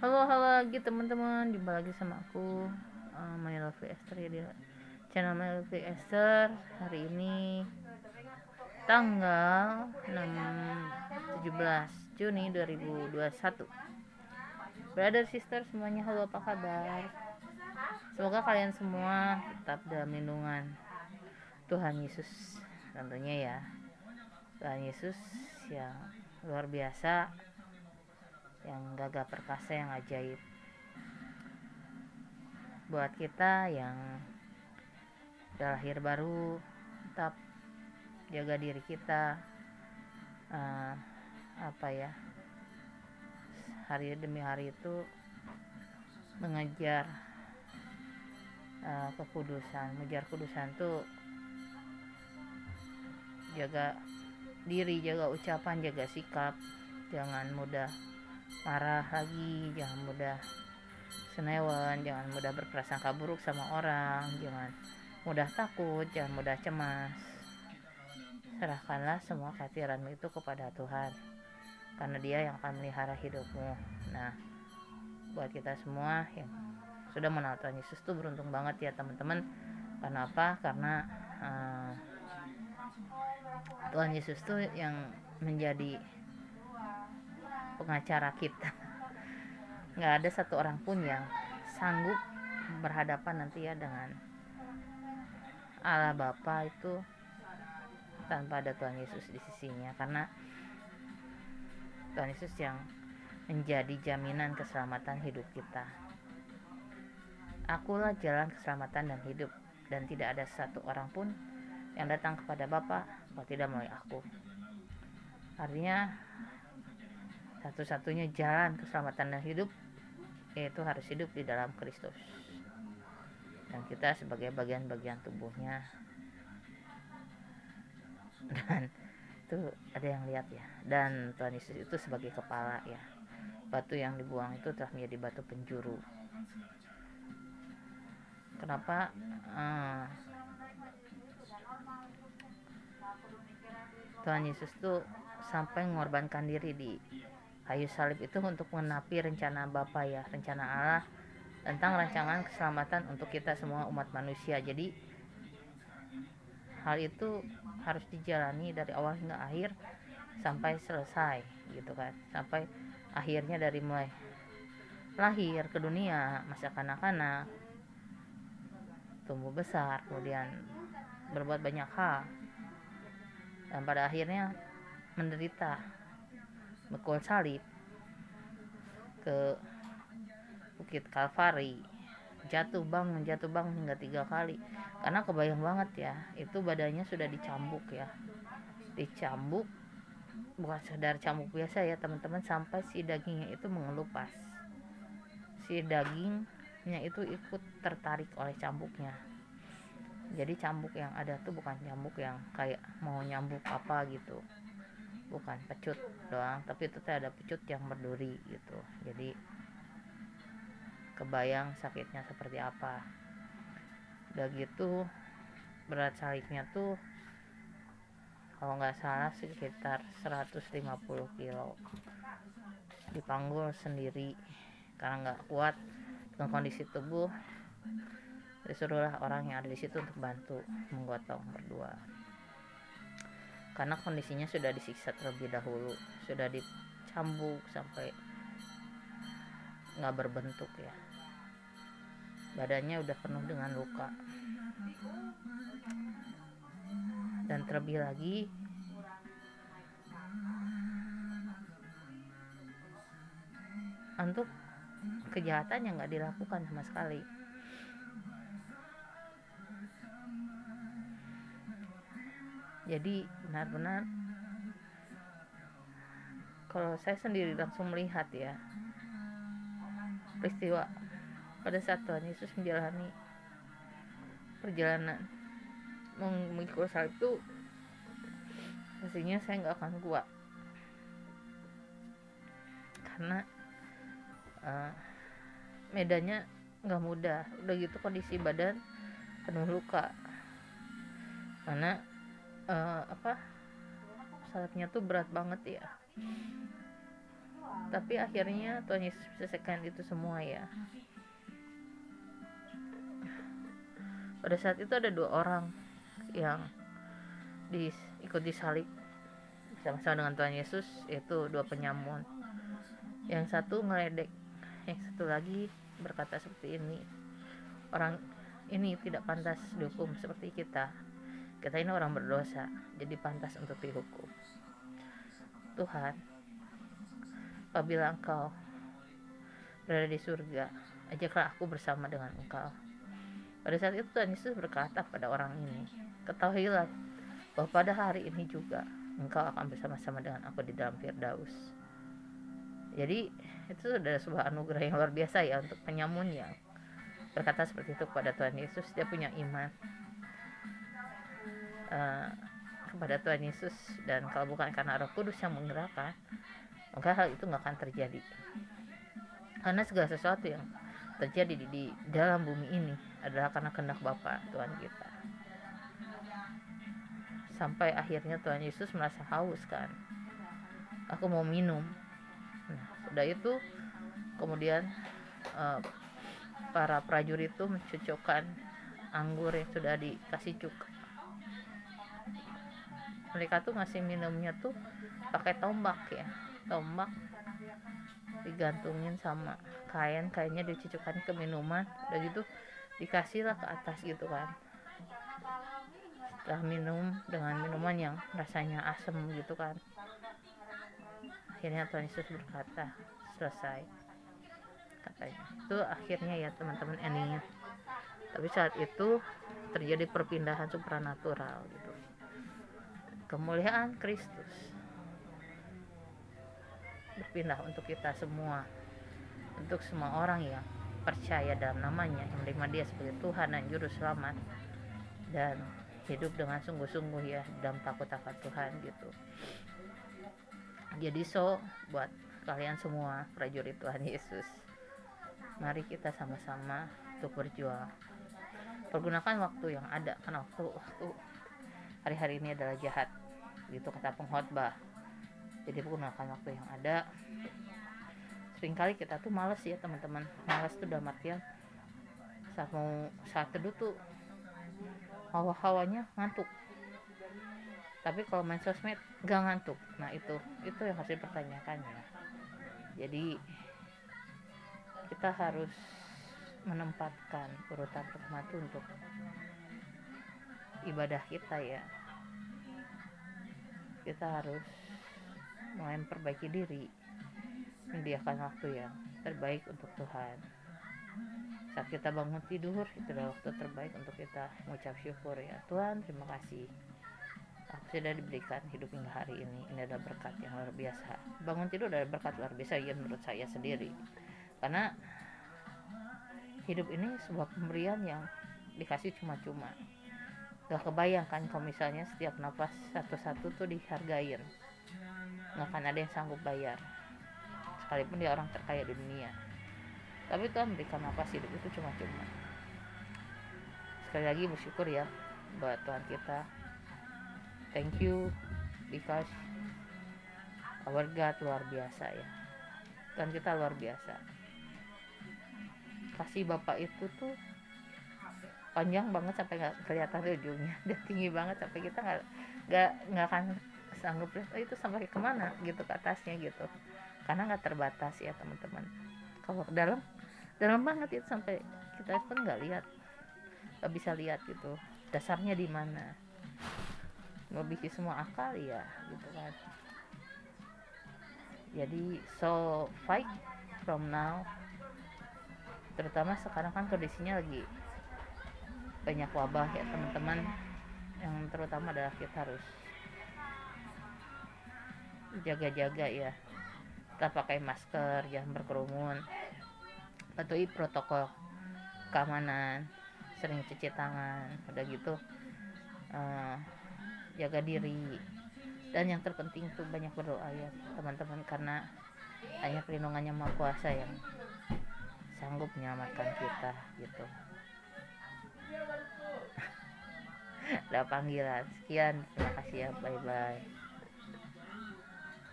Halo lagi teman-teman, jumpa lagi sama aku, Melvi Esther ya, di channel Melvi Esther. Hari ini tanggal 17 Juni 2021. Brother sister semuanya, halo, apa kabar? Semoga kalian semua tetap dalam lindungan Tuhan Yesus tentunya ya. Tuhan Yesus yang luar biasa, yang gagah perkasa, yang ajaib. Buat kita yang udah lahir baru, tetap jaga diri kita, hari demi hari itu mengejar kekudusan. Mengejar kudusan tuh jaga diri, jaga ucapan, jaga sikap, jangan mudah marah lagi, jangan mudah senewan, jangan mudah berprasangka buruk sama orang, jangan mudah takut, jangan mudah cemas. Serahkanlah semua kehadiranmu itu kepada Tuhan, karena Dia yang akan melihara hidupmu. Nah, buat kita semua yang sudah mengenal Tuhan Yesus tuh beruntung banget ya teman-teman. Kenapa? Karena Tuhan Yesus tuh yang menjadi pengacara kita. Nggak ada satu orang pun yang sanggup berhadapan nanti ya dengan Allah Bapa itu tanpa ada Tuhan Yesus di sisinya, karena Tuhan Yesus yang menjadi jaminan keselamatan hidup kita. Akulah jalan keselamatan dan hidup, dan tidak ada satu orang pun yang datang kepada Bapa kalau tidak melalui aku. Artinya satu-satunya jalan keselamatan dan hidup yaitu harus hidup di dalam Kristus, dan kita sebagai bagian-bagian tubuhnya. Dan itu ada yang lihat ya, dan Tuhan Yesus itu sebagai kepala ya. Batu yang dibuang itu telah menjadi batu penjuru. Kenapa? Tuhan Yesus tuh sampai mengorbankan diri di kayu salib itu untuk menenapi rencana Bapa ya, rencana Allah tentang rancangan keselamatan untuk kita semua umat manusia. Jadi hal itu harus dijalani dari awal hingga akhir sampai selesai gitu kan, sampai akhirnya dari mulai lahir ke dunia, masa kanak-kanak, tumbuh besar, kemudian berbuat banyak hal, dan pada akhirnya menderita, mekul salib ke Bukit Kalvari, jatuh bangun hingga 3 kali. Karena kebayang banget ya, itu badannya sudah dicambuk ya, dicambuk, bukan sekedar cambuk biasa ya teman-teman, sampai si dagingnya itu mengelupas, si dagingnya itu ikut tertarik oleh cambuknya. Jadi cambuk yang ada tuh bukan cambuk yang kayak mau nyambuk apa gitu, bukan pecut doang, tapi itu ada pecut yang berduri gitu. Jadi kebayang sakitnya seperti apa. Udah gitu berat salibnya tuh kalau nggak salah sekitar 150 kilo, dipanggul sendiri karena nggak kuat dengan kondisi tubuh. Disuruhlah orang yang ada di situ untuk bantu menggotong berdua, karena kondisinya sudah disiksa terlebih dahulu, sudah dicambuk sampai nggak berbentuk ya, badannya udah penuh dengan luka. Dan terlebih lagi untuk kejahatan yang nggak dilakukan sama sekali. Jadi benar-benar kalau saya sendiri langsung melihat ya peristiwa pada saat Tuhan Yesus menjalani perjalanan memikul salib itu, pastinya saya nggak akan kuat, karena medannya nggak mudah. Udah gitu kondisi badan penuh luka, karena salibnya tuh berat banget ya. Tapi akhirnya Tuhan Yesus selesaikan itu semua ya. Pada saat itu ada 2 orang yang ikut disalib sama-sama dengan Tuhan Yesus, yaitu 2 penyamun. Yang satu ngeledek, yang satu lagi berkata seperti ini, orang ini tidak pantas dihukum seperti kita ini orang berdosa, jadi pantas untuk dihukum. Tuhan, apabila Engkau berada di surga, ajaklah aku bersama dengan Engkau. Pada saat itu Tuhan Yesus berkata pada orang ini, ketahuilah bahwa pada hari ini juga Engkau akan bersama-sama dengan aku di dalam Firdaus. Jadi itu adalah sebuah anugerah yang luar biasa ya untuk penyamun yang berkata seperti itu kepada Tuhan Yesus. Dia punya iman kepada Tuhan Yesus, dan kalau bukan karena Roh Kudus yang menggerakkan, maka hal itu gak akan terjadi. Karena segala sesuatu yang terjadi di dalam bumi ini adalah karena kehendak Bapa Tuhan kita. Sampai akhirnya Tuhan Yesus merasa haus kan, aku mau minum. Nah, sudah itu kemudian para prajurit itu mencucukkan anggur yang sudah dikasih cuka. Mereka tuh ngasih minumnya tuh pakai tombak ya, tombak digantungin sama kainnya dicucukkan ke minuman, udah gitu dikasihlah ke atas gitu kan. Setelah minum dengan minuman yang rasanya asem gitu kan, akhirnya Tuhan Yesus berkata, selesai, katanya. Itu akhirnya ya teman-teman endingnya. Tapi saat itu terjadi perpindahan supranatural gitu. Kemuliaan Kristus berpindah untuk kita semua, untuk semua orang yang percaya dalam namanya, yang menerima dia sebagai Tuhan dan Juru Selamat, dan hidup dengan sungguh-sungguh ya dalam takut akan Tuhan gitu. Jadi buat kalian semua prajurit Tuhan Yesus, mari kita sama-sama untuk berjuang. Pergunakan waktu yang ada, karena waktu hari-hari ini adalah jahat gitu kata pengkhotbah. Jadi gunakan waktu yang ada. Seringkali kita tuh malas ya teman-teman. Malas tuh dalam artian saat teduh tuh hawa-hawanya ngantuk. Tapi kalau main sosmed gak ngantuk. Nah itu yang harus dipertanyakan ya. Jadi kita harus menempatkan urutan pertama itu untuk ibadah kita ya. Kita harus mulai memperbaiki diri, menyediakan waktu yang terbaik untuk Tuhan. Saat kita bangun tidur, itu adalah waktu terbaik untuk kita mengucap syukur ya. Tuhan, terima kasih, aku sudah diberikan hidup hingga hari ini. Ini adalah berkat yang luar biasa. Bangun tidur adalah berkat luar biasa ya menurut saya sendiri, karena hidup ini sebuah pemberian yang dikasih cuma-cuma. Gak kebayangkan kalau misalnya setiap nafas satu-satu tuh dihargain, gak akan ada yang sanggup bayar, sekalipun dia orang terkaya di dunia. Tapi Tuhan memberikan nafas hidup itu cuma-cuma. Sekali lagi bersyukur ya buat Tuhan kita. Thank you because our God luar biasa ya. Tuhan kita luar biasa. Kasih Bapak itu tuh panjang banget sampai nggak kelihatan ujungnya, dan tinggi banget sampai kita nggak akan sanggup lihat itu sampai kemana gitu ke atasnya gitu, karena nggak terbatas ya teman-teman. Kalau dalam banget itu sampai kita pun nggak bisa lihat gitu dasarnya di mana, melebihi semua akal ya gitu kan. Jadi fight from now, terutama sekarang kan kondisinya lagi banyak wabah ya teman-teman, yang terutama adalah kita harus jaga-jaga ya. Kita pakai masker, jangan berkerumun, patuhi protokol keamanan, sering cuci tangan, udah gitu jaga diri, dan yang terpenting tuh banyak berdoa ya teman-teman, karena hanya perlindungannya Maha Kuasa yang sanggup menyelamatkan kita gitu. Ada panggilan. Sekian, terima kasih ya, bye bye.